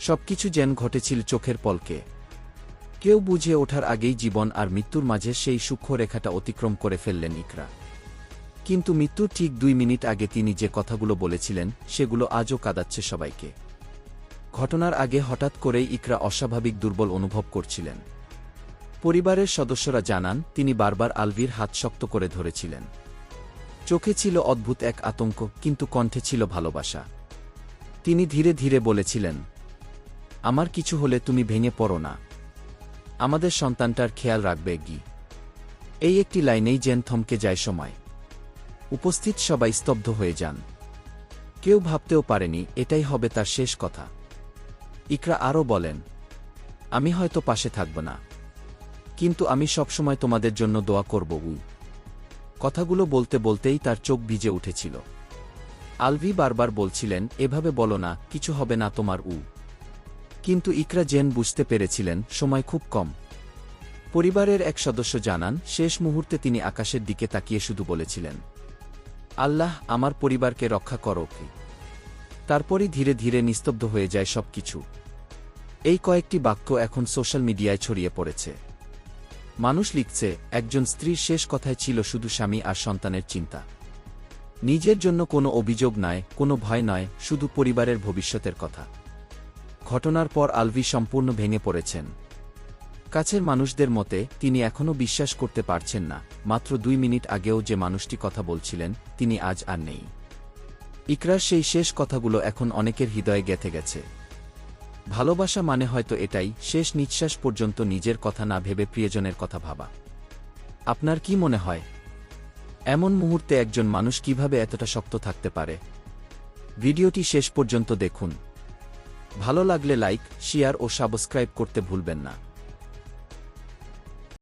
সবকিছু যেন ঘটেছিল চোখের পলকে। কেউ বুঝে ওঠার আগেই জীবন আর মৃত্যুর মাঝে সেই সূক্ষ্ম রেখাটা অতিক্রম করে ফেললেন ইকরা। কিন্তু মৃত্যুর ঠিক 2 মিনিট আগে তিনি যে কথাগুলো বলেছিলেন সেগুলো আজও কাঁদাচ্ছে সবাইকে। ঘটনার আগে হঠাৎ করেই ইকরা অস্বাভাবিক দুর্বল অনুভব করছিলেন। পরিবারের সদস্যরা জানান তিনি বারবার আলভির হাত শক্ত করে ধরেছিলেন। চোখে ছিল অদ্ভুত এক আতঙ্ক, কিন্তু কণ্ঠে ছিল ভালোবাসা। তিনি ধীরে ধীরে বলেছিলেন, আমার কিছু হলে তুমি ভেঙে পড়ো না, আমাদের সন্তানটার খেয়াল রাখবে গি। এই একটি লাইনেই যেন থমকে যায় সময়। উপস্থিত সবাই স্তব্ধ হয়ে যান। কেউ ভাবতেও পারেনি এটাই হবে তার শেষ কথা। ইকরা আরও বলেন, আমি হয়তো পাশে থাকব না, কিন্তু আমি সবসময় তোমাদের জন্য দোয়া করব। কথাগুলো বলতে বলতেই তার চোখ ভিজে উঠেছিল। আলভি বারবার বলছিলেন, এভাবে বলো না, কিছু হবে না তোমার। কিন্তু ইকরা যেন বুঝতে পেরেছিলেন সময় খুব কম। পরিবারের এক সদস্য জানান, শেষ মুহূর্তে তিনি আকাশের দিকে তাকিয়ে শুধু বলেছিলেন, আল্লাহ, আমার পরিবারকে রক্ষা করো। তারপরই ধীরে ধীরে নিস্তব্ধ হয়ে যায় সবকিছু। এই কয়েকটি বাক্য এখন সোশ্যাল মিডিয়ায় ছড়িয়ে পড়েছে। মানুষ লিখছে, একজন স্ত্রীর শেষ কথায় ছিল শুধু স্বামী আর সন্তানের চিন্তা। নিজের জন্য কোনো অভিযোগ নয়, কোনো ভয় নয়, শুধু পরিবারের ভবিষ্যতের কথা। ঘটনার পর আলভি সম্পূর্ণ ভেঙে পড়েছেন। কাছের মানুষদের মতে তিনি এখনও বিশ্বাস করতে পারছেন না, মাত্র 2 মিনিট আগেও যে মানুষটি কথা বলছিলেন তিনি আজ আর নেই। ইকরার সেই শেষ কথাগুলো এখন অনেকের হৃদয়ে গেঁথে গেছে। ভালোবাসা মানে হয়তো এটাই, শেষ নিঃশ্বাস পর্যন্ত নিজের কথা না ভেবে প্রিয়জনের কথা ভাবা। আপনার কি মনে হয়, এমন মুহূর্তে একজন মানুষ কিভাবে এতটা শক্ত থাকতে পারে? ভিডিওটি শেষ পর্যন্ত দেখুন। ভালো লাগলে লাইক, শেয়ার ও সাবস্ক্রাইব করতে ভুলবেন না।